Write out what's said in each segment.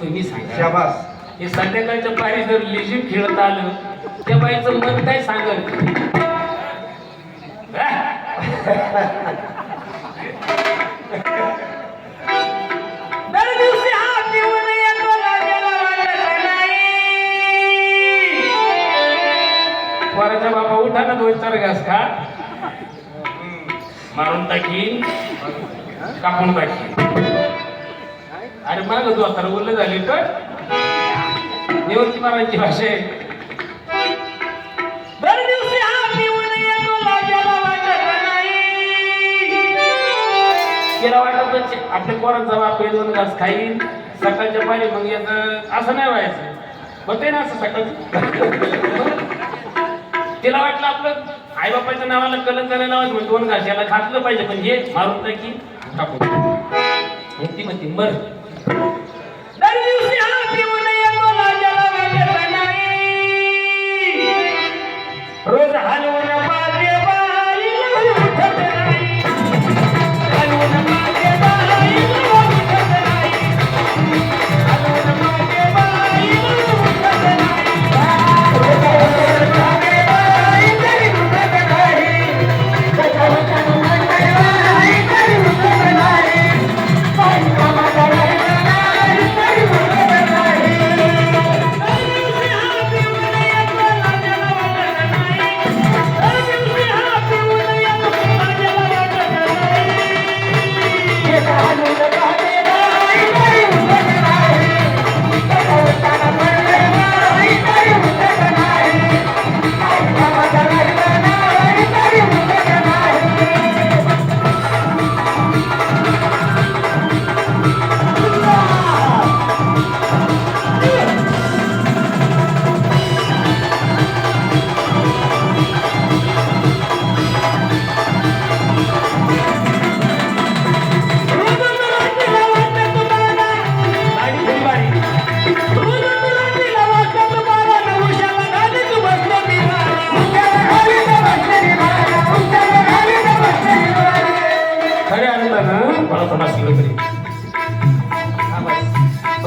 तुम्ही सांगा. शाबास. हे संध्याकाळच्या पारी जर लिजिम खेळत आलं त्या बाईचं मन काय सांगल. वराचा बाबा उठा ना 2-4 घास खा. मारून टाकी कापून टाकी. अरे माग तू आता बोलले झाले तर निवृत्ती महाराजांची भाषा आहे. दर दिवशी हा पिऊन येतो लाजाला वाटत नाही. केला वाटत आपल्या पोरांचा बाप 2 घास खाईन सकाळच्या पाणी मग याचं असं नाही व्हायचं. होते ना असं सकाळचं. तिला वाटलं आपलं आई बापाच्या नावाला कलंक करायला लावायचं 2 घास याला खातलं पाहिजे पण हे मारून टाकी टाकून ती म्हणते मर. दर दिवशी हा पिऊन येतो लाजाला वाटत नाही. रोज हलवून पाहते बाईला उठत नाही. हलवून पाहते बाईला उठत नाही. हलवून पाहते बाईला उठत नाही.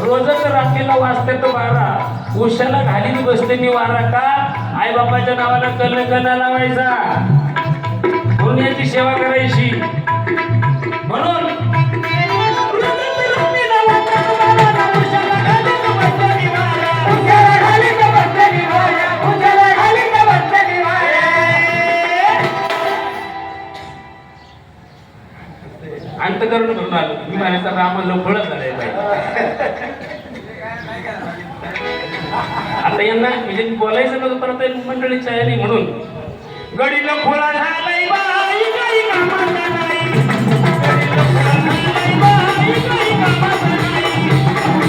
रोजच रात्रीला वाजते तो 12 उशाला घालीत बसते मी वारा का आई बापाच्या नावाला कलंक नाही लावायचा म्हणून याची सेवा करायची. म्हणून अंतकरण करून आलो मी म्हणायचा रामाला फळच झालाय पाहिजे. आता यांना म्हणजे बोलायचं नव्हतं परत मंडळीच्या आहे म्हणून गडीला खोळा झालाय बाई काही कामाचा नाही.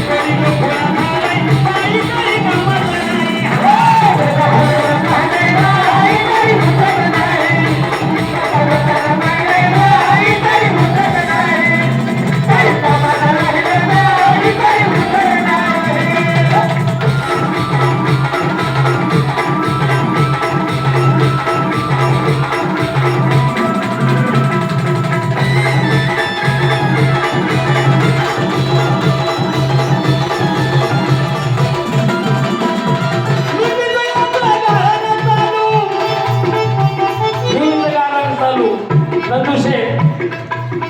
गडीला खोळा झालाय बाई काही कामाचा नाही. गडीला खोळा झालाय बाई काही कामाचा नाही.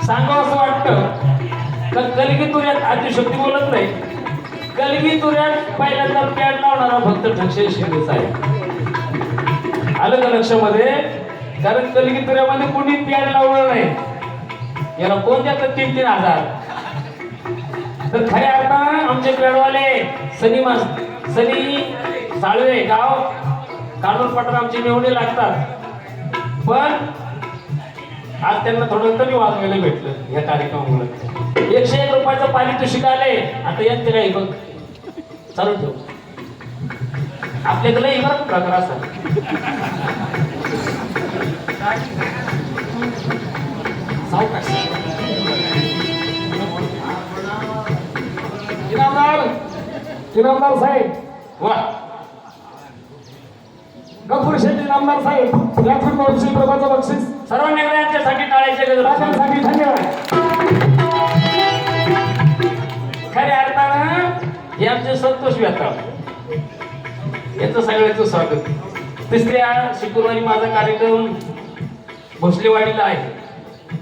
सांगावं असं वाटतं तर कलगी तुऱ्यात आदिशक्ती बोलत नाही. कलगी तुऱ्यात पहिल्यांदा पॅड लावणारा फक्त ठक्षे शिंदेचा आहे. आलं का लक्षामध्ये. कारण कलगी तुऱ्यामध्ये कोणी पॅड लावणार नाही. याला कोण द्यात 3,000 तर खऱ्या अर्थानं आमचे पॅडवाले सनी साळवे गाव काढून पटण आमचे मेवणे लागतात. पण आज त्यांना थोडं कमी वाजवायला भेटलं या कार्यक्रमामुळे. 101 रुपयाचं पारितोषिक आले. आता यांचे काही बघ चालू ठेव. आपल्याकडे इमारत प्रकार असा सावकाश. इनामदार साहेब वा गफूर शेट्टी इनामदार साहेब यातून 200 रुपयाचं बक्षीस सर्व निर्णयांच्यासाठी टाळायचे गजरासाठी धन्यवाद. खऱ्या अर्थानं व्यथा यांचं सगळ्यांचं स्वागत. तिसऱ्या शुक्रवारी माझा कार्यक्रम भोसलेवाडीला आहे.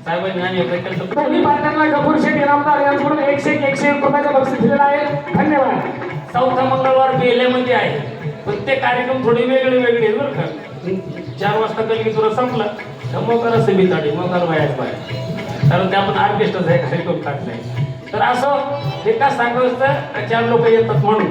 साहेबांनी आणि एकदा केलं तर दोन्ही पार्ट्यांना गफूर शेख इनामदार यांच्याकडून 101 रुपयाचं बक्षीस दिलेलं आहे. धन्यवाद. चौथा मंगळवार बेलेमध्ये आहे, पण ते कार्यक्रम थोडे वेगळे वेगळे आहेत बरं का. 4 वाजता कलगी तुला संपला तर मोकार समित आली मोकार बाहेर बाहेर, कारण ते आपण ऑर्केस्ट्राचा हे कार्यक्रम टाकलाय. तर असं हे का सांगावं असतं, 4 लोक येतात म्हणून.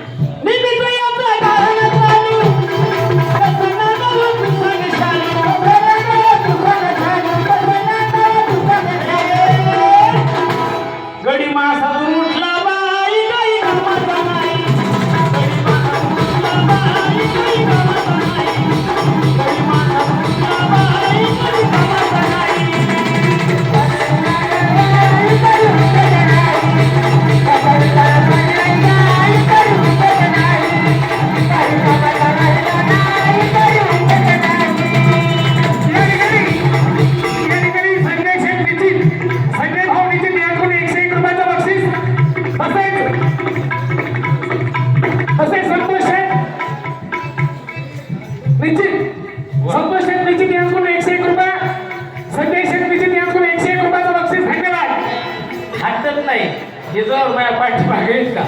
गडी मासातून उठला बाई काही कामाचा नाही, गडी मासातून उठला बाई काही कामाचा नाही, गडी मासातून उठला बाई काही कामाचा नाही. हटत नाही हे जर माझ्या पाठीमागे आहेत का,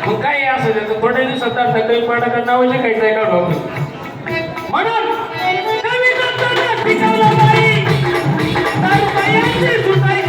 मग काय असं त्याचं थोड्या दिवसात अर्थ काही पाडाकडे नाव लिहायचं आहे का भाऊ. म्हणून कवी करताना पिकवलं बाई, तर बायांची सुताई